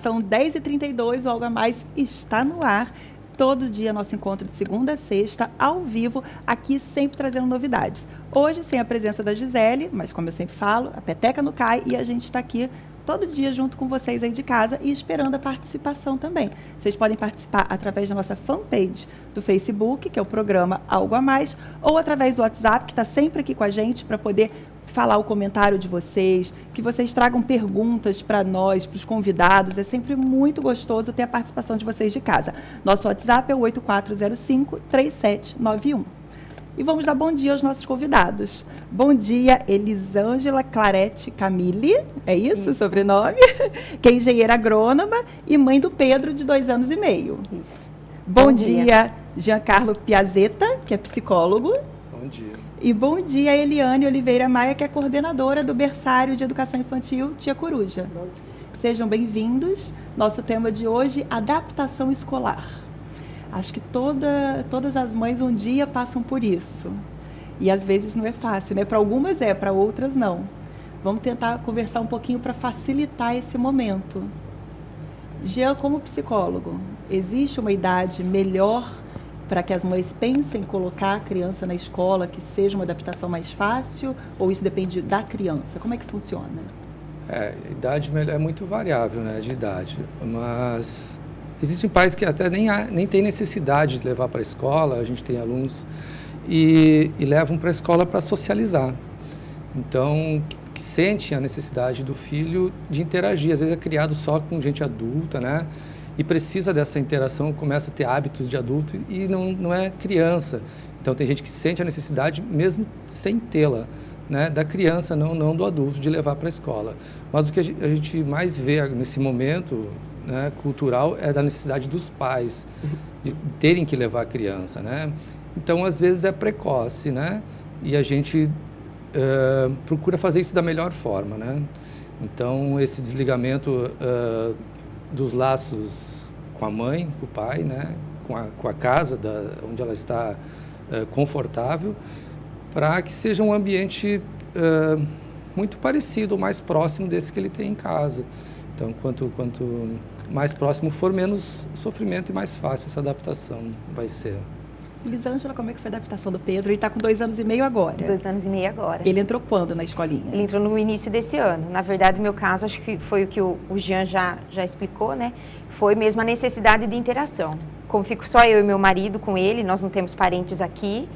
são 10h32, o Algo a Mais está no ar. Todo dia nosso encontro de segunda a sexta, ao vivo, aqui sempre trazendo novidades. Hoje sem a presença da Gisele, mas como eu sempre falo, a peteca não cai e a gente está aqui todo dia junto com vocês aí de casa e esperando a participação também. Vocês podem participar através da nossa fanpage do Facebook, que é o programa Algo a Mais, ou através do WhatsApp, que está sempre aqui com a gente para poder falar o comentário de vocês, que vocês tragam perguntas para nós, para os convidados. É sempre muito gostoso ter a participação de vocês de casa. Nosso WhatsApp é o 8405-3791. E vamos dar bom dia aos nossos convidados. Bom dia, Elisângela Clarete Camille, é isso o sobrenome? Que é engenheira agrônoma e mãe do Pedro, de 2 anos e meio. Isso. Bom dia, Giancarlo Piazzetta, que é psicólogo. Bom dia. E bom dia, Eliane Oliveira Maia, que é coordenadora do Berçário de Educação Infantil Tia Coruja. Sejam bem-vindos. Nosso tema de hoje, adaptação escolar. Acho que todas as mães um dia passam por isso. E às vezes não é fácil, né? Para algumas é, para outras não. Vamos tentar conversar um pouquinho para facilitar esse momento. Jean, como psicólogo, existe uma idade melhor para que as mães pensem em colocar a criança na escola, que seja uma adaptação mais fácil, ou isso depende da criança? Como é que funciona? A idade é muito variável, né, de idade, mas existem pais que até nem têm necessidade de levar para a escola. A gente tem alunos e levam para a escola para socializar. Então, que sente a necessidade do filho de interagir. Às vezes é criado só com gente adulta, né? E precisa dessa interação, começa a ter hábitos de adulto e não é criança. Então, tem gente que sente a necessidade, mesmo sem tê-la, né, da criança, não do adulto, de levar para a escola. Mas o que a gente mais vê nesse momento, né, cultural, é da necessidade dos pais de terem que levar a criança, né? Então, às vezes é precoce, né? E a gente procura fazer isso da melhor forma, né? Então, esse desligamento dos laços com a mãe, com o pai, né, com a casa onde ela está confortável, para que seja um ambiente muito parecido ou mais próximo desse que ele tem em casa. Então, quanto mais próximo for, menos sofrimento e mais fácil essa adaptação vai ser. Elisângela, como é que foi a adaptação do Pedro? Ele está com 2 anos e meio agora. 2 anos e meio agora. Ele entrou quando na escolinha? Ele entrou no início desse ano. Na verdade, no meu caso, acho que foi o que o Jean já explicou, né? Foi mesmo a necessidade de interação. Como fico só eu e meu marido com ele, nós não temos parentes aqui,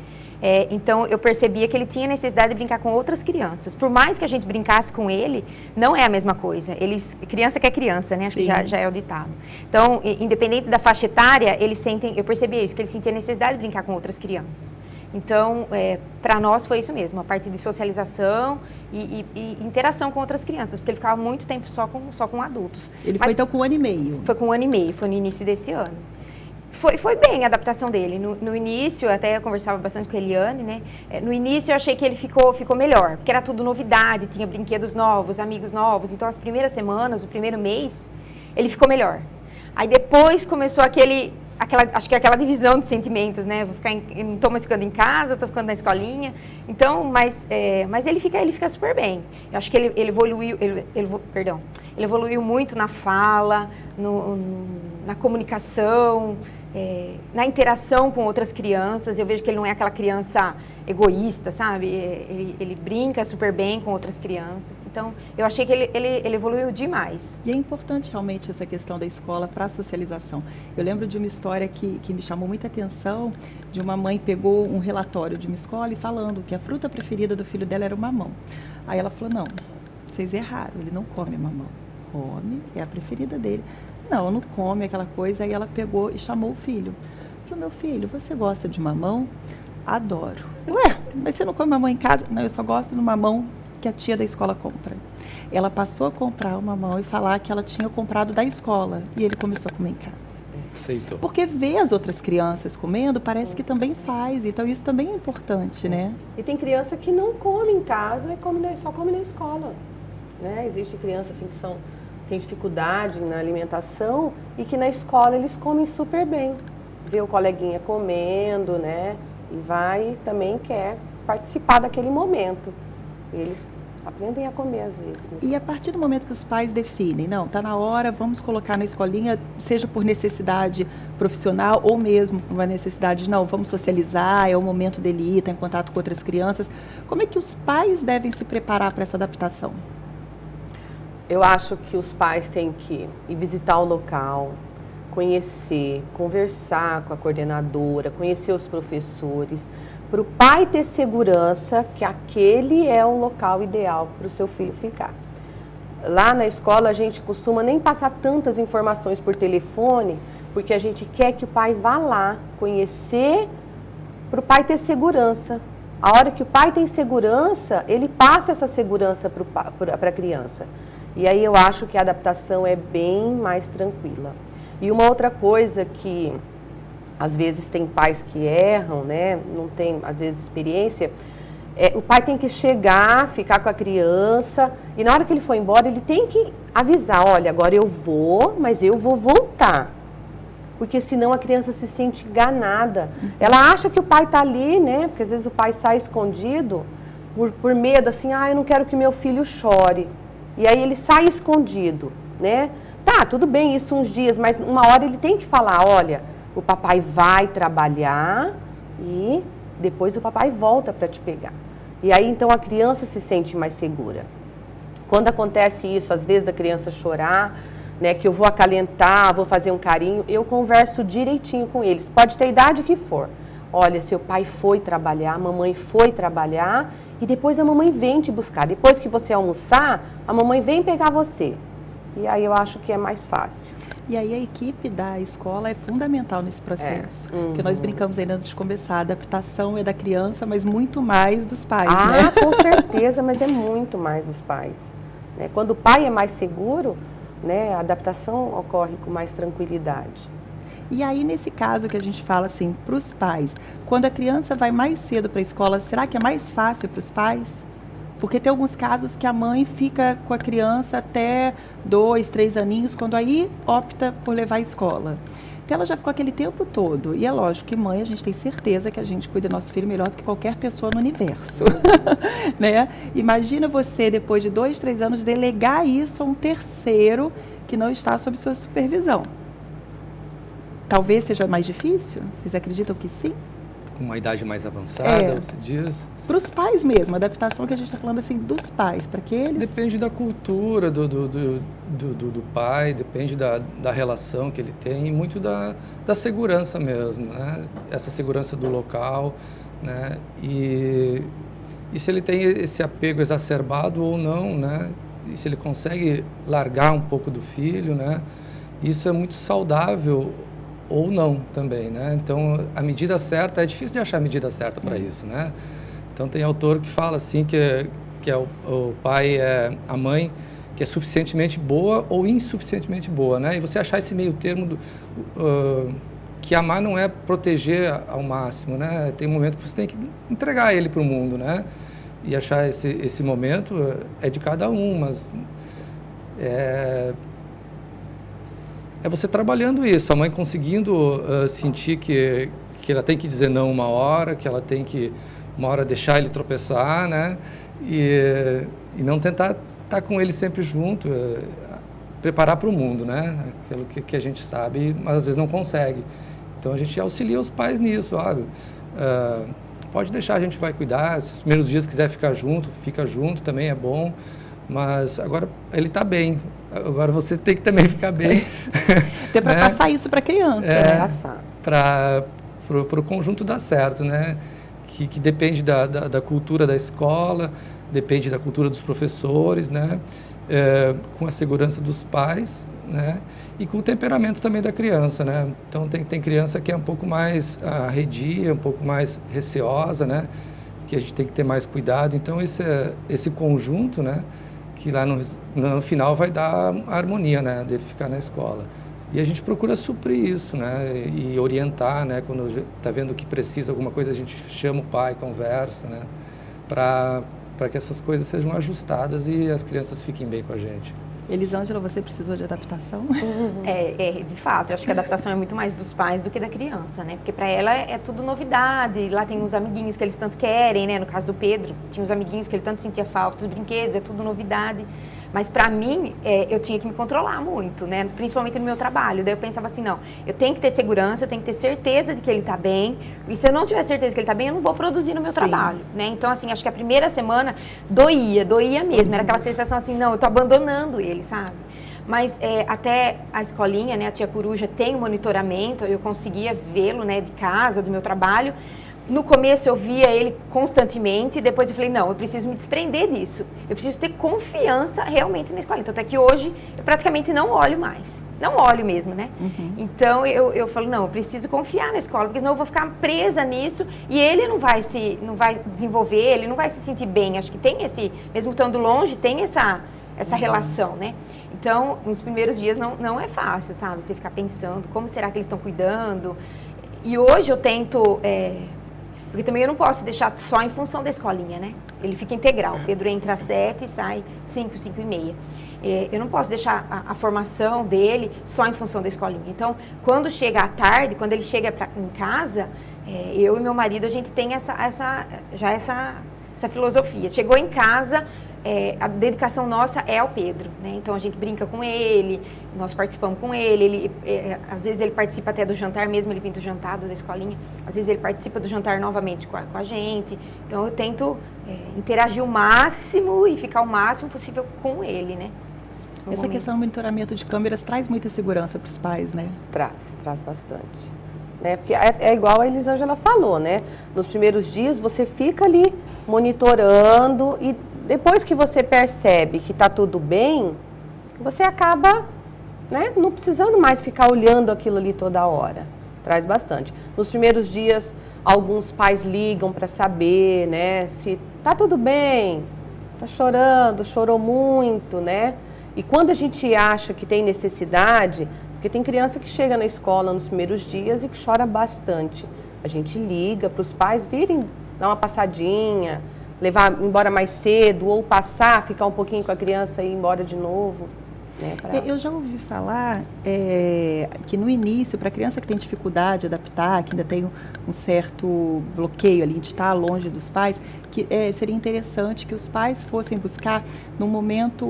então eu percebia que ele tinha necessidade de brincar com outras crianças. Por mais que a gente brincasse com ele, não é a mesma coisa. Criança que é criança, né? Acho que já é o ditado. Então, independente da faixa etária, eu percebia isso, que ele sentia necessidade de brincar com outras crianças. Então, para nós foi isso mesmo, a parte de socialização e interação com outras crianças, porque ele ficava muito tempo só com adultos. Ele foi então com 1 ano e meio? Foi com 1 ano e meio, foi no início desse ano. Foi bem a adaptação dele. No início, até eu conversava bastante com a Eliane, né? No início eu achei que ele ficou melhor, porque era tudo novidade, tinha brinquedos novos, amigos novos. Então, as primeiras semanas, o primeiro mês, ele ficou melhor. Aí depois começou acho que aquela divisão de sentimentos, né? Não estou mais ficando em casa, estou ficando na escolinha. Então, mas ele fica super bem. Eu acho que ele evoluiu muito na fala, na comunicação, na interação com outras crianças. Eu vejo que ele não é aquela criança egoísta, sabe? Ele brinca super bem com outras crianças. Então, eu achei que ele evoluiu demais. E é importante realmente essa questão da escola para a socialização. Eu lembro de uma história que me chamou muita atenção, de uma mãe pegou um relatório de uma escola e falando que a fruta preferida do filho dela era o mamão. Aí ela falou, não, vocês erraram, ele não come mamão. Come, é a preferida dele. Não come aquela coisa. Aí ela pegou e chamou o filho. Falou, meu filho, você gosta de mamão? Adoro. Ué, mas você não come mamão em casa? Não, eu só gosto do mamão que a tia da escola compra. Ela passou a comprar o mamão e falar que ela tinha comprado da escola. E ele começou a comer em casa. Aceitou. Porque ver as outras crianças comendo, parece que também faz. Então, isso também é importante, né? E tem criança que não come em casa e só come na escola. Né? Existe criança assim, que tem dificuldade na alimentação e que na escola eles comem super bem. Vê o coleguinha comendo, né? E também quer participar daquele momento. Eles aprendem a comer às vezes. Né? E a partir do momento que os pais definem, não, está na hora, vamos colocar na escolinha, seja por necessidade profissional ou mesmo por uma necessidade de, não, vamos socializar, é o momento dele ir, estar em contato com outras crianças. Como é que os pais devem se preparar para essa adaptação? Eu acho que os pais têm que ir visitar o local, conhecer, conversar com a coordenadora, conhecer os professores, para o pai ter segurança que aquele é o local ideal para o seu filho ficar. Lá na escola a gente costuma nem passar tantas informações por telefone, porque a gente quer que o pai vá lá conhecer, para o pai ter segurança. A hora que o pai tem segurança, ele passa essa segurança para a criança. E aí eu acho que a adaptação é bem mais tranquila. E uma outra coisa que às vezes tem pais que erram, né? Não tem às vezes experiência, o pai tem que chegar, ficar com a criança e na hora que ele for embora ele tem que avisar, olha, agora eu vou, mas eu vou voltar. Porque senão a criança se sente enganada. Ela acha que o pai está ali, né? Porque às vezes o pai sai escondido por medo, assim, eu não quero que meu filho chore. E aí ele sai escondido, né? Tá, tudo bem isso uns dias, mas uma hora ele tem que falar, olha, o papai vai trabalhar e depois o papai volta para te pegar. E aí então a criança se sente mais segura. Quando acontece isso, às vezes da criança chorar, né, que eu vou acalentar, vou fazer um carinho, eu converso direitinho com eles, pode ter a idade que for. Olha, seu pai foi trabalhar, a mamãe foi trabalhar e depois a mamãe vem te buscar. Depois que você almoçar, a mamãe vem pegar você. E aí eu acho que é mais fácil. E aí a equipe da escola é fundamental nesse processo. Porque nós brincamos ainda antes de começar, a adaptação é da criança, mas muito mais dos pais, né? Com certeza, mas é muito mais dos pais. Né? Quando o pai é mais seguro, né, a adaptação ocorre com mais tranquilidade. E aí, nesse caso que a gente fala assim, para os pais, quando a criança vai mais cedo para a escola, será que é mais fácil para os pais? Porque tem alguns casos que a mãe fica com a criança até 2, 3 aninhos, quando aí opta por levar à escola. Então ela já ficou aquele tempo todo. E é lógico que mãe, a gente tem certeza que a gente cuida do nosso filho melhor do que qualquer pessoa no universo. Né? Imagina você, depois de 2, 3 anos, delegar isso a um terceiro que não está sob sua supervisão. Talvez seja mais difícil? Vocês acreditam que sim? Com uma idade mais avançada, você diz? Para os pais mesmo, a adaptação que a gente está falando assim dos pais, para que eles... Depende da cultura do pai, depende da relação que ele tem e muito da segurança mesmo, né? Essa segurança do local, né? E se ele tem esse apego exacerbado ou não, né? E se ele consegue largar um pouco do filho, né? Isso é muito saudável ou não também, né? Então, a medida certa, é difícil de achar a medida certa para isso, né? Então, tem autor que fala assim que é o pai, a mãe, que é suficientemente boa ou insuficientemente boa, né? E você achar esse meio termo que amar não é proteger ao máximo, né? Tem um momento que você tem que entregar ele para o mundo, né? E achar esse momento é de cada um, mas é você trabalhando isso, a mãe conseguindo sentir que ela tem que dizer não uma hora, que ela tem que uma hora deixar ele tropeçar, né? E não tentar estar com ele sempre junto, preparar para o mundo, né? Aquilo que a gente sabe, mas às vezes não consegue. Então a gente auxilia os pais nisso, olha, pode deixar, a gente vai cuidar, se os primeiros dias quiser ficar junto, fica junto, também é bom. Mas agora ele está bem, agora você tem que também ficar bem. Tem para passar isso para a criança. Para o conjunto dar certo, né? Que depende da cultura da escola, depende da cultura dos professores, né? Com a segurança dos pais, né? E com o temperamento também da criança, né? Então tem criança que é um pouco mais arredia, um pouco mais receosa, né? Que a gente tem que ter mais cuidado. Então esse conjunto, né? Que lá no final vai dar a harmonia, né, dele ficar na escola. E a gente procura suprir isso, né, e orientar, né, quando está vendo que precisa alguma coisa, a gente chama o pai, conversa, né, para que essas coisas sejam ajustadas e as crianças fiquem bem com a gente. Elisângela, você precisou de adaptação? De fato, eu acho que a adaptação é muito mais dos pais do que da criança, né? Porque para ela é tudo novidade, lá tem uns amiguinhos que eles tanto querem, né? No caso do Pedro, tinha uns amiguinhos que ele tanto sentia falta, os brinquedos, é tudo novidade. Mas para mim, eu tinha que me controlar muito, né? Principalmente no meu trabalho. Daí eu pensava assim, não, eu tenho que ter segurança, eu tenho que ter certeza de que ele está bem. E se eu não tiver certeza que ele está bem, eu não vou produzir no meu trabalho, né? Então, assim, acho que a primeira semana doía mesmo. Era aquela sensação assim, não, eu estou abandonando ele, sabe? Mas até a escolinha, né, a tia Coruja tem um monitoramento, eu conseguia vê-lo, né, de casa, do meu trabalho. No começo eu via ele constantemente, depois eu falei, não, eu preciso me desprender disso. Eu preciso ter confiança realmente na escola. Tanto é que hoje eu praticamente não olho mais. Não olho mesmo, né? Então eu falo, não, eu preciso confiar na escola, porque senão eu vou ficar presa nisso e ele não vai desenvolver, ele não vai se sentir bem. Acho que tem mesmo estando longe, tem essa relação, né? Então, nos primeiros dias não é fácil, sabe? Você ficar pensando, como será que eles estão cuidando? E hoje eu tento... Porque também eu não posso deixar só em função da escolinha, né? Ele fica integral. O Pedro entra às 7 e sai 5, 5 e meia. Eu não posso deixar a formação dele só em função da escolinha. Então, quando chega à tarde, quando ele chega em casa, eu e meu marido, a gente tem essa filosofia. Chegou em casa... a dedicação nossa é ao Pedro, né? Então a gente brinca com ele, nós participamos com ele, às vezes ele participa até do jantar, mesmo ele vindo do jantar da escolinha, às vezes ele participa do jantar novamente com a gente. Então eu tento interagir o máximo e ficar o máximo possível com ele, né? Essa questão do monitoramento de câmeras traz muita segurança para os pais, né? Traz bastante. Porque é igual a Elisângela falou, né? Nos primeiros dias você fica ali monitorando e depois que você percebe que está tudo bem, você acaba, né, não precisando mais ficar olhando aquilo ali toda hora. Traz bastante. Nos primeiros dias, alguns pais ligam para saber, né, se está tudo bem, está chorando, chorou muito, né? E quando a gente acha que tem necessidade, porque tem criança que chega na escola nos primeiros dias e que chora bastante, a gente liga para os pais virem dar uma passadinha, levar embora mais cedo, ou passar, ficar um pouquinho com a criança e ir embora de novo. Né, eu já ouvi falar que no início, para a criança que tem dificuldade de adaptar, que ainda tem um certo bloqueio ali de estar longe dos pais, que seria interessante que os pais fossem buscar no momento,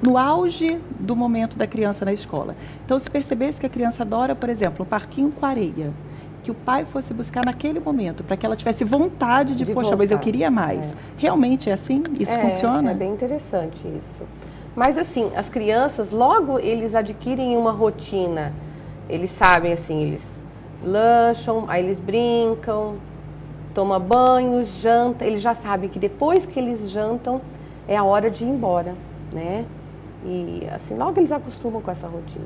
no auge do momento da criança na escola. Então, se percebesse que a criança adora, por exemplo, um parquinho com areia, que o pai fosse buscar naquele momento, para que ela tivesse vontade de poxa, voltar. Mas eu queria mais. Realmente é assim? Isso funciona? É bem interessante isso. Mas assim, as crianças, logo eles adquirem uma rotina. Eles sabem assim, eles lancham, aí eles brincam, tomam banho, jantam. Eles já sabem que depois que eles jantam, é a hora de ir embora, né? E assim, logo eles acostumam com essa rotina.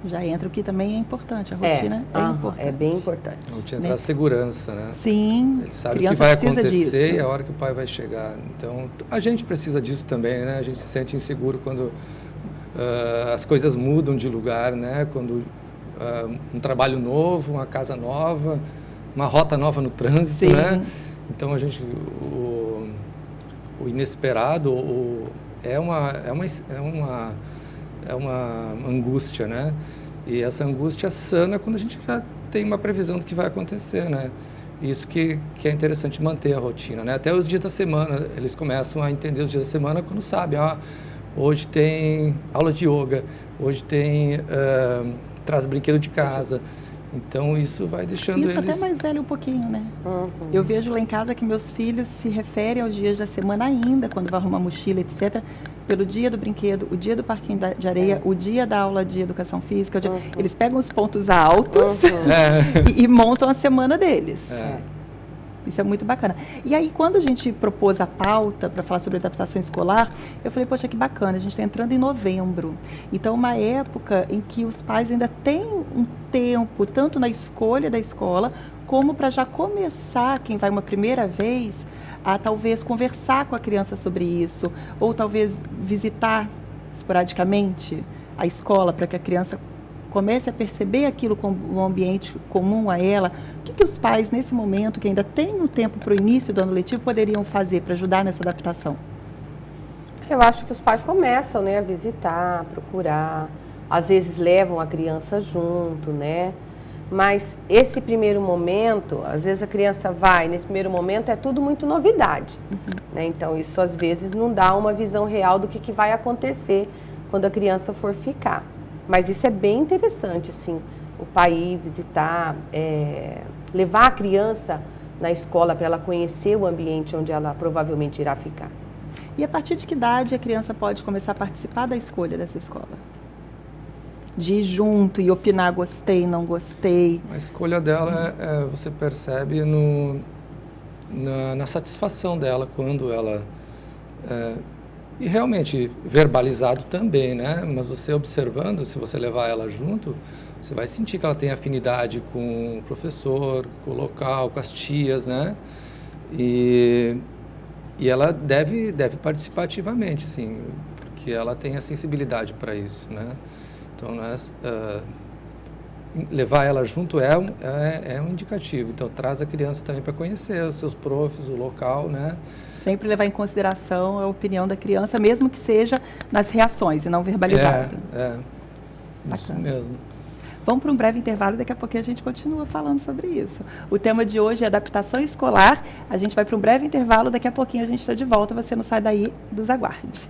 Já entra o que também é importante, a rotina importante. É bem importante. A rotina traz segurança, né? Sim, ele sabe o que vai acontecer e a hora que o pai vai chegar. Então, a gente precisa disso também, né? A gente se sente inseguro quando as coisas mudam de lugar, né? Quando um trabalho novo, uma casa nova, uma rota nova no trânsito, né? Então, a gente, o inesperado é uma angústia, né? E essa angústia sana quando a gente já tem uma previsão do que vai acontecer, né? Isso que é interessante manter a rotina, né? Até os dias da semana, eles começam a entender os dias da semana quando sabem, hoje tem aula de yoga, hoje tem traz brinquedo de casa. Então, isso vai deixando isso eles... até mais velho um pouquinho, né? Eu vejo lá em casa que meus filhos se referem aos dias da semana ainda, quando vai arrumar mochila, etc., pelo dia do brinquedo, o dia do parquinho de areia, o dia da aula de educação física. Eles pegam os pontos altos e montam a semana deles. Isso é muito bacana. E aí, quando a gente propôs a pauta para falar sobre adaptação escolar, eu falei, poxa, que bacana, a gente está entrando em novembro. Então, uma época em que os pais ainda têm um tempo, tanto na escolha da escola, como para já começar, quem vai uma primeira vez, a talvez conversar com a criança sobre isso, ou talvez visitar esporadicamente a escola para que a criança comece a perceber aquilo como um ambiente comum a ela. O que os pais, nesse momento, que ainda tem um tempo para o início do ano letivo, poderiam fazer para ajudar nessa adaptação? Eu acho que os pais começam, né, a visitar, a procurar, às vezes levam a criança junto, né? Mas esse primeiro momento, às vezes a criança vai, nesse primeiro momento é tudo muito novidade, né? Então isso às vezes não dá uma visão real do que vai acontecer quando a criança for ficar. Mas isso é bem interessante, assim, o pai ir visitar, levar a criança na escola para ela conhecer o ambiente onde ela provavelmente irá ficar. E a partir de que idade a criança pode começar a participar da escolha dessa escola? De ir junto e opinar, gostei, não gostei. A escolha dela, você percebe na satisfação dela quando ela... e realmente verbalizado também, né? Mas você observando, se você levar ela junto, você vai sentir que ela tem afinidade com o professor, com o local, com as tias, né? E ela deve participar ativamente, sim, porque ela tem a sensibilidade para isso, né? Então, levar ela junto é um indicativo. Então, traz a criança também para conhecer os seus profs, o local, né? Sempre levar em consideração a opinião da criança, mesmo que seja nas reações e não verbalizado. Isso mesmo. Vamos para um breve intervalo e daqui a pouquinho a gente continua falando sobre isso. O tema de hoje é adaptação escolar. A gente vai para um breve intervalo, daqui a pouquinho a gente está de volta. Você não sai daí, nos aguarde.